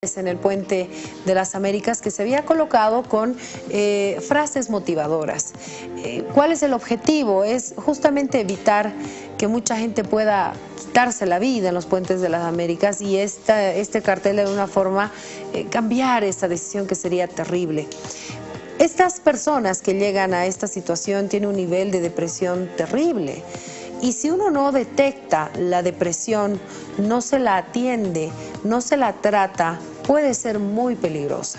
En el Puente de las Américas, que se había colocado con frases motivadoras. ¿Cuál es el objetivo? Es justamente evitar que mucha gente pueda quitarse la vida en los Puentes de las Américas, y este cartel de alguna forma cambiar esta decisión, que sería terrible. Estas personas que llegan a esta situación tienen un nivel de depresión terrible. Y si uno no detecta la depresión, no se la atiende, no se la trata, puede ser muy peligrosa.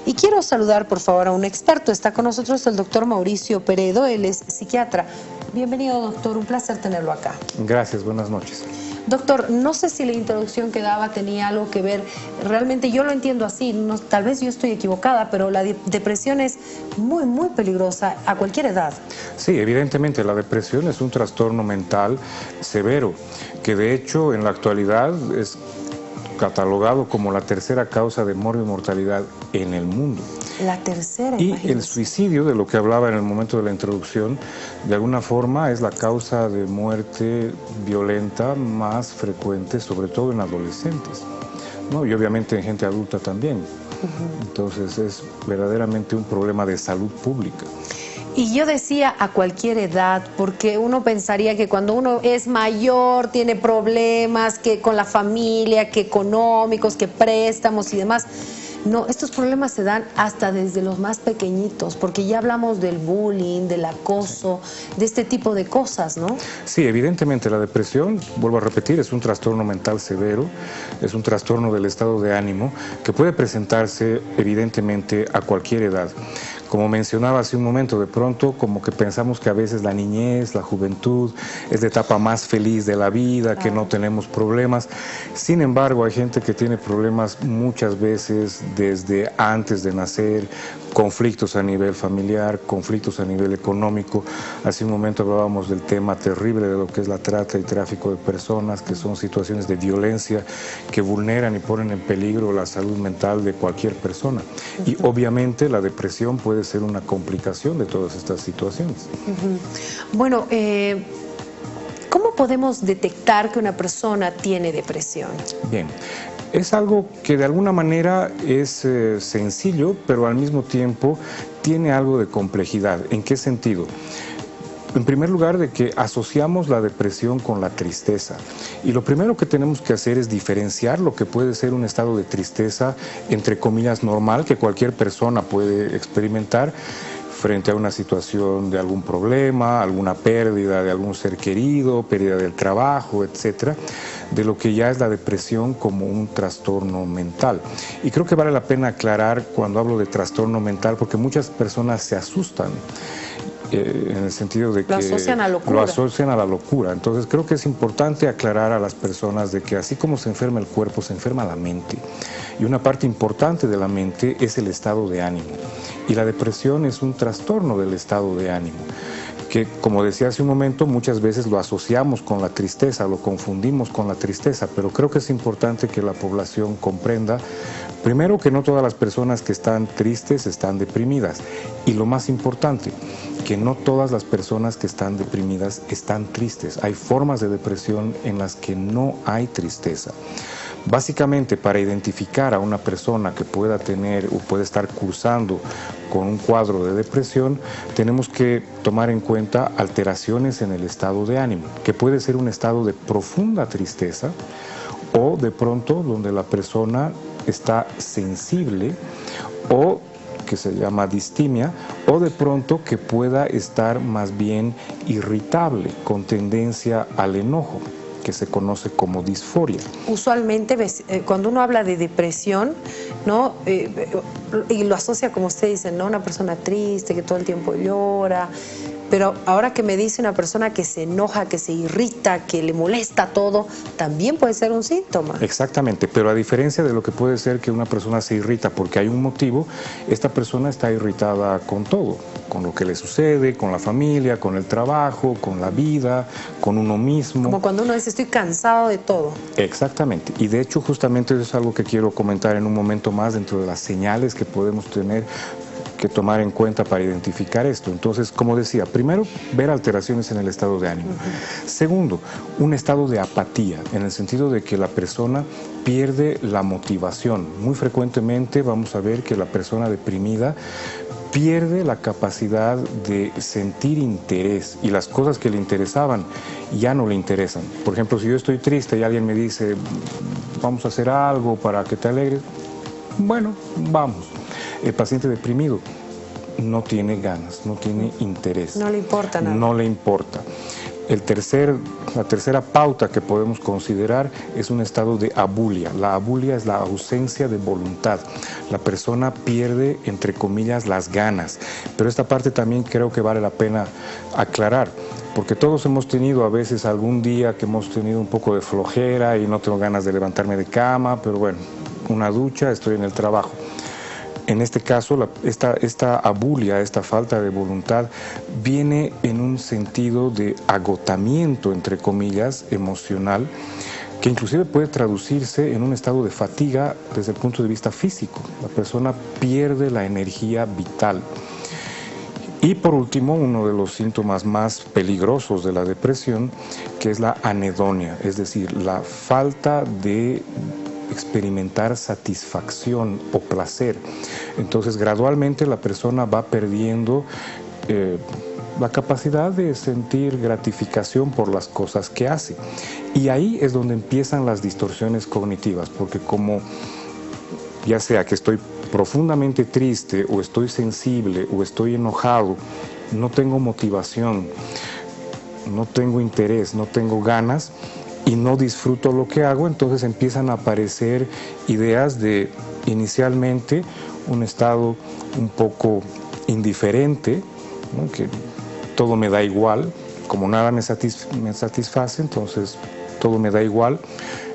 Y quiero saludar, por favor, a un experto. Está con nosotros el doctor Mauricio Peredo, él es psiquiatra. Bienvenido, doctor, un placer tenerlo acá. Gracias, buenas noches. Doctor, no sé si la introducción que daba tenía algo que ver, realmente yo lo entiendo así, tal vez yo estoy equivocada, pero la depresión es muy peligrosa a cualquier edad. Sí, evidentemente la depresión es un trastorno mental severo, que de hecho en la actualidad es catalogado como la tercera causa de muerte y mortalidad en el mundo. La tercera, y imagínese. El suicidio, de lo que hablaba en el momento de la introducción, de alguna forma es la causa de muerte violenta más frecuente, sobre todo en adolescentes, ¿no? Y obviamente en gente adulta también. Entonces es verdaderamente un problema de salud pública. Y yo decía a cualquier edad, porque uno pensaría que cuando uno es mayor tiene problemas que con la familia, que económicos, que préstamos y demás. No, estos problemas se dan hasta desde los más pequeñitos, porque ya hablamos del bullying, del acoso, de este tipo de cosas, ¿no? Sí, evidentemente la depresión, vuelvo a repetir, es un trastorno mental severo, es un trastorno del estado de ánimo que puede presentarse evidentemente a cualquier edad. Como mencionaba hace un momento, de pronto como que pensamos que a veces la niñez, la juventud, es la etapa más feliz de la vida, que no tenemos problemas. Sin embargo, hay gente que tiene problemas muchas veces desde antes de nacer, conflictos a nivel familiar, conflictos a nivel económico. Hace un momento hablábamos del tema terrible de lo que es la trata y tráfico de personas, que son situaciones de violencia que vulneran y ponen en peligro la salud mental de cualquier persona. Y obviamente la depresión puede ser una complicación de todas estas situaciones. Bueno, ¿cómo podemos detectar que una persona tiene depresión? Bien, es algo que de alguna manera es sencillo, pero al mismo tiempo tiene algo de complejidad. ¿En qué sentido? En primer lugar, de que asociamos la depresión con la tristeza. Y lo primero que tenemos que hacer es diferenciar lo que puede ser un estado de tristeza, entre comillas, normal, que cualquier persona puede experimentar frente a una situación de algún problema, alguna pérdida de algún ser querido, pérdida del trabajo, etcétera, de lo que ya es la depresión como un trastorno mental. Y creo que vale la pena aclarar cuando hablo de trastorno mental, porque muchas personas se asustan. En el sentido de que lo asocian a locura. Lo asocian a la locura. Entonces creo que es importante aclarar a las personas de que así como se enferma el cuerpo, se enferma la mente. Y una parte importante de la mente es el estado de ánimo. Y la depresión es un trastorno del estado de ánimo, que, como decía hace un momento, muchas veces lo asociamos con la tristeza, lo confundimos con la tristeza, pero creo que es importante que la población comprenda, primero, que no todas las personas que están tristes están deprimidas, y lo más importante, que no todas las personas que están deprimidas están tristes. Hay formas de depresión en las que no hay tristeza. Básicamente, para identificar a una persona que pueda tener o puede estar cursando con un cuadro de depresión, tenemos que tomar en cuenta alteraciones en el estado de ánimo, que puede ser un estado de profunda tristeza o de pronto donde la persona está sensible, o que se llama distimia, o de pronto que pueda estar más bien irritable, con tendencia al enojo, que se conoce como disforia. Usualmente, cuando uno habla de depresión, ¿no? Y lo asocia, como usted dice, ¿no? Una persona triste, que todo el tiempo llora. Pero ahora que me dice una persona que se enoja, que se irrita, que le molesta todo, también puede ser un síntoma. Exactamente, pero a diferencia de lo que puede ser que una persona se irrita porque hay un motivo, esta persona está irritada con todo, con lo que le sucede, con la familia, con el trabajo, con la vida, con uno mismo. Como cuando uno dice, estoy cansado de todo. Exactamente, y de hecho justamente eso es algo que quiero comentar en un momento más, dentro de las señales que podemos tener, que tomar en cuenta para identificar esto. Entonces, como decía, primero, ver alteraciones en el estado de ánimo. Segundo, un estado de apatía, en el sentido de que la persona pierde la motivación. Muy frecuentemente vamos a ver que la persona deprimida pierde la capacidad de sentir interés, y las cosas que le interesaban ya no le interesan. Por ejemplo, si yo estoy triste y alguien me dice, vamos a hacer algo para que te alegres, bueno, vamos. El paciente deprimido no tiene ganas, no tiene interés. No le importa nada. No le importa. La tercera pauta que podemos considerar es un estado de abulia. La abulia es la ausencia de voluntad. La persona pierde, entre comillas, las ganas. Pero esta parte también creo que vale la pena aclarar, porque todos hemos tenido a veces algún día que hemos tenido un poco de flojera y no tengo ganas de levantarme de cama, pero bueno, una ducha, estoy en el trabajo. En este caso, esta abulia, esta falta de voluntad, viene en un sentido de agotamiento, entre comillas, emocional, que inclusive puede traducirse en un estado de fatiga desde el punto de vista físico. La persona pierde la energía vital. Y por último, uno de los síntomas más peligrosos de la depresión, que es la anedonia, es decir, la falta de experimentar satisfacción o placer. Entonces, gradualmente la persona va perdiendo la capacidad de sentir gratificación por las cosas que hace. Y ahí es donde empiezan las distorsiones cognitivas, porque como ya sea que estoy profundamente triste, o estoy sensible, o estoy enojado, no tengo motivación, no tengo interés, no tengo ganas, y no disfruto lo que hago, entonces empiezan a aparecer ideas de, inicialmente, un estado un poco indiferente, ¿no? Que todo me da igual, como nada me satisface, entonces todo me da igual.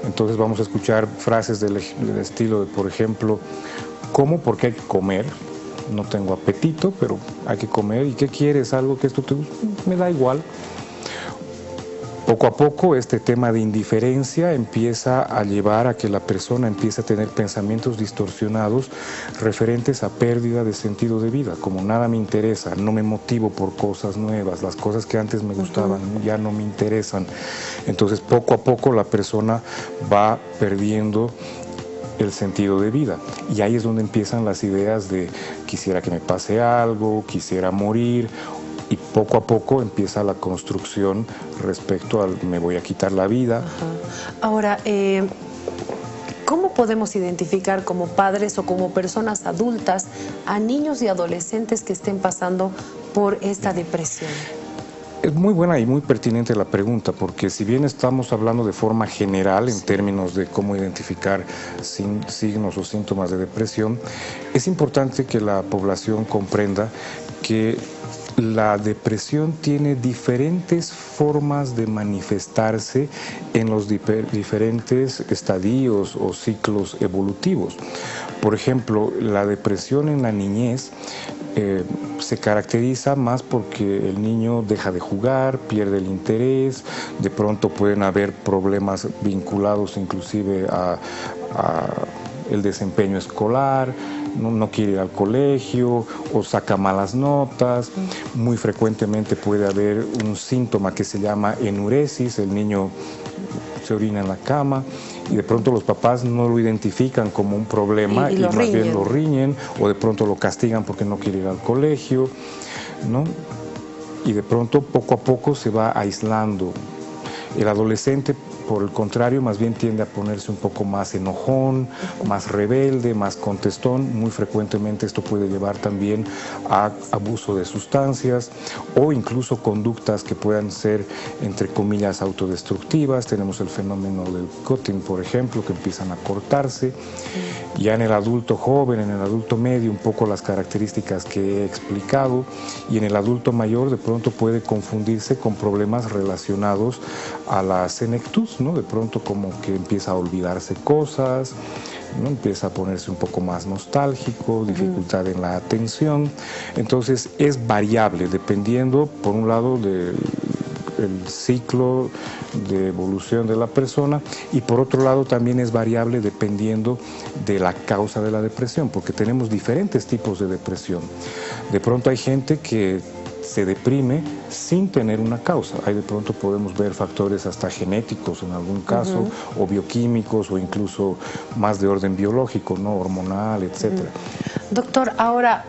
Entonces vamos a escuchar frases del estilo de, por ejemplo, ¿cómo? Porque hay que comer. No tengo apetito, pero hay que comer. ¿Y qué quieres? ¿Algo que esto te gusta? Me da igual. Poco a poco este tema de indiferencia empieza a llevar a que la persona empiece a tener pensamientos distorsionados referentes a pérdida de sentido de vida, como nada me interesa, no me motivo por cosas nuevas, las cosas que antes me gustaban ya no me interesan. Entonces poco a poco la persona va perdiendo el sentido de vida, y ahí es donde empiezan las ideas de quisiera que me pase algo, quisiera morir. Y poco a poco empieza la construcción respecto al me voy a quitar la vida. Ajá. Ahora, ¿cómo podemos identificar como padres o como personas adultas a niños y adolescentes que estén pasando por esta depresión? Es muy buena y muy pertinente la pregunta, porque si bien estamos hablando de forma general en términos de cómo identificar signos o síntomas de depresión, es importante que la población comprenda que la depresión tiene diferentes formas de manifestarse en los diferentes estadios o ciclos evolutivos. Por ejemplo, la depresión en la niñez se caracteriza más porque el niño deja de jugar, pierde el interés, de pronto pueden haber problemas vinculados inclusive a el desempeño escolar, no quiere ir al colegio o saca malas notas. Muy frecuentemente puede haber un síntoma que se llama enuresis, el niño se orina en la cama y de pronto los papás no lo identifican como un problema y más bien lo riñen, o de pronto lo castigan porque no quiere ir al colegio, ¿no? Y de pronto poco a poco se va aislando. El adolescente, por el contrario, más bien tiende a ponerse un poco más enojón, más rebelde, más contestón. Muy frecuentemente esto puede llevar también a abuso de sustancias o incluso conductas que puedan ser, entre comillas, autodestructivas. Tenemos el fenómeno del cutting, por ejemplo, que empiezan a cortarse. Ya en el adulto joven, en el adulto medio, un poco las características que he explicado, y en el adulto mayor de pronto puede confundirse con problemas relacionados a la senectud, ¿no? De pronto como que empieza a olvidarse cosas, ¿no? Empieza a ponerse un poco más nostálgico, dificultad en la atención. Entonces es variable dependiendo, por un lado, del el ciclo de evolución de la persona, y por otro lado también es variable dependiendo de la causa de la depresión, porque tenemos diferentes tipos de depresión. De pronto hay gente que se deprime sin tener una causa. Ahí de pronto podemos ver factores hasta genéticos en algún caso, o bioquímicos, o incluso más de orden biológico, ¿no? Hormonal, etcétera. Doctor, ahora,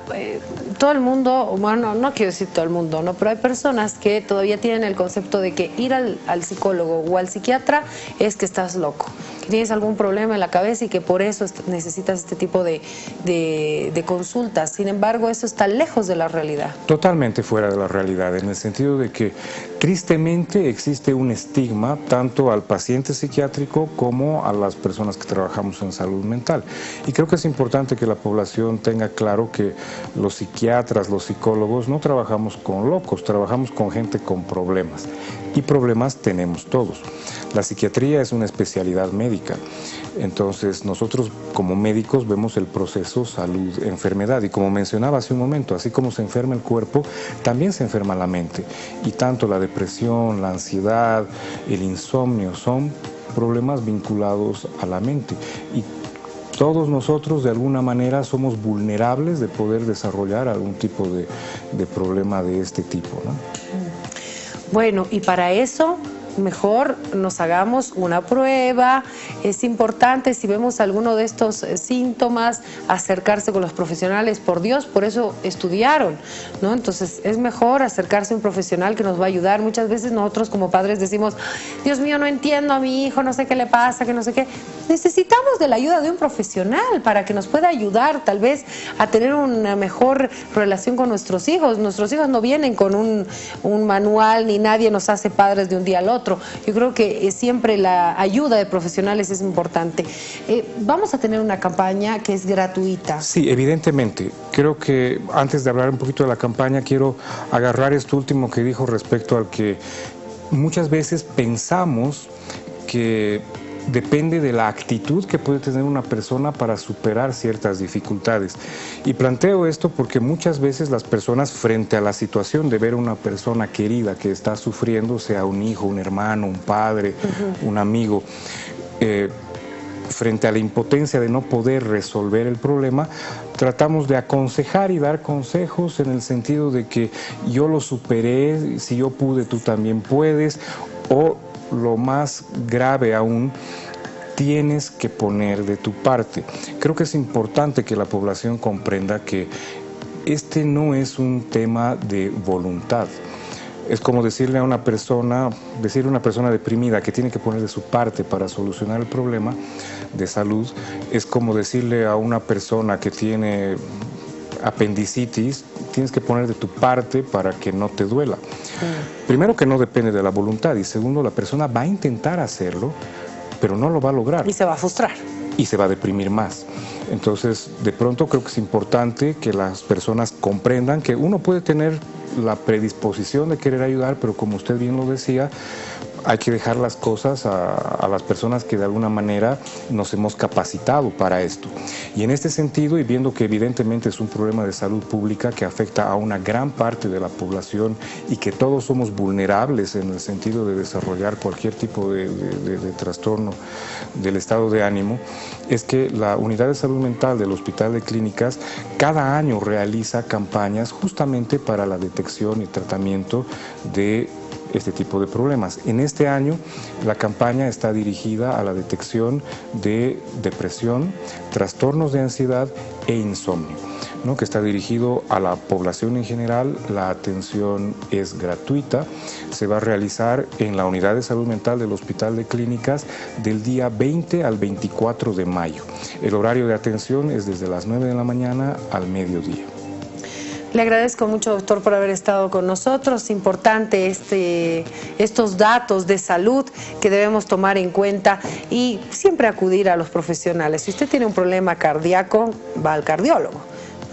todo el mundo, bueno, no quiero decir todo el mundo, ¿no? Pero hay personas que todavía tienen el concepto de que ir al psicólogo o al psiquiatra es que estás loco, que tienes algún problema en la cabeza y que por eso necesitas este tipo de consultas. Sin embargo, eso está lejos de la realidad. Totalmente fuera de la realidad, en el sentido de que tristemente existe un estigma tanto al paciente psiquiátrico como a las personas que trabajamos en salud mental. Y creo que es importante que la población tenga claro que los psiquiatras, los psicólogos, no trabajamos con locos, trabajamos con gente con problemas. Y problemas tenemos todos. La psiquiatría es una especialidad médica. Entonces nosotros como médicos vemos el proceso salud-enfermedad, y como mencionaba hace un momento, así como se enferma el cuerpo, también se enferma la mente, y tanto la depresión, la ansiedad, el insomnio son problemas vinculados a la mente, y todos nosotros de alguna manera somos vulnerables de poder desarrollar algún tipo de problema de este tipo, ¿no? Bueno, y para eso mejor nos hagamos una prueba. Es importante, si vemos alguno de estos síntomas, acercarse con los profesionales. Por Dios, por eso estudiaron, ¿no? Entonces es mejor acercarse a un profesional que nos va a ayudar. Muchas veces nosotros como padres decimos, Dios mío, no entiendo a mi hijo, no sé qué le pasa, que no sé qué. Necesitamos de la ayuda de un profesional para que nos pueda ayudar tal vez a tener una mejor relación con nuestros hijos. Nuestros hijos no vienen con un manual, ni nadie nos hace padres de un día al otro. Yo creo que siempre la ayuda de profesionales es importante. Vamos a tener una campaña que es gratuita. Sí, evidentemente. Creo que antes de hablar un poquito de la campaña, quiero agarrar esto último que dijo respecto al que muchas veces pensamos que depende de la actitud que puede tener una persona para superar ciertas dificultades. Y planteo esto porque muchas veces las personas, frente a la situación de ver a una persona querida que está sufriendo, sea un hijo, un hermano, un padre, un amigo, frente a la impotencia de no poder resolver el problema, tratamos de aconsejar y dar consejos en el sentido de que yo lo superé, si yo pude, tú también puedes, o lo más grave aún, tienes que poner de tu parte. Creo que es importante que la población comprenda que este no es un tema de voluntad. Es como decirle a una persona deprimida que tiene que poner de su parte para solucionar el problema de salud, es como decirle a una persona que tiene apendicitis, tienes que poner de tu parte para que no te duela. Primero, que no depende de la voluntad, y segundo, la persona va a intentar hacerlo, pero no lo va a lograr. Y se va a frustrar. Y se va a deprimir más. Entonces, de pronto creo que es importante que las personas comprendan que uno puede tener la predisposición de querer ayudar, pero como usted bien lo decía, hay que dejar las cosas a las personas que de alguna manera nos hemos capacitado para esto. Y en este sentido, y viendo que evidentemente es un problema de salud pública que afecta a una gran parte de la población y que todos somos vulnerables en el sentido de desarrollar cualquier tipo de trastorno del estado de ánimo, es que la Unidad de Salud Mental del Hospital de Clínicas cada año realiza campañas justamente para la detección y tratamiento de este tipo de problemas. En este año la campaña está dirigida a la detección de depresión, trastornos de ansiedad e insomnio, ¿no? Que está dirigido a la población en general. La atención es gratuita, se va a realizar en la Unidad de Salud Mental del Hospital de Clínicas del día 20 al 24 de mayo. El horario de atención es desde las 9 de la mañana al mediodía. Le agradezco mucho, doctor, por haber estado con nosotros. Importante estos datos de salud que debemos tomar en cuenta y siempre acudir a los profesionales. Si usted tiene un problema cardíaco, va al cardiólogo,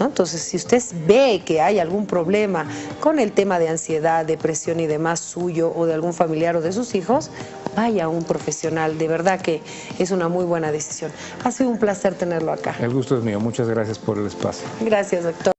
¿no? Entonces, si usted ve que hay algún problema con el tema de ansiedad, depresión y demás suyo o de algún familiar o de sus hijos, vaya a un profesional. De verdad que es una muy buena decisión. Ha sido un placer tenerlo acá. El gusto es mío. Muchas gracias por el espacio. Gracias, doctor.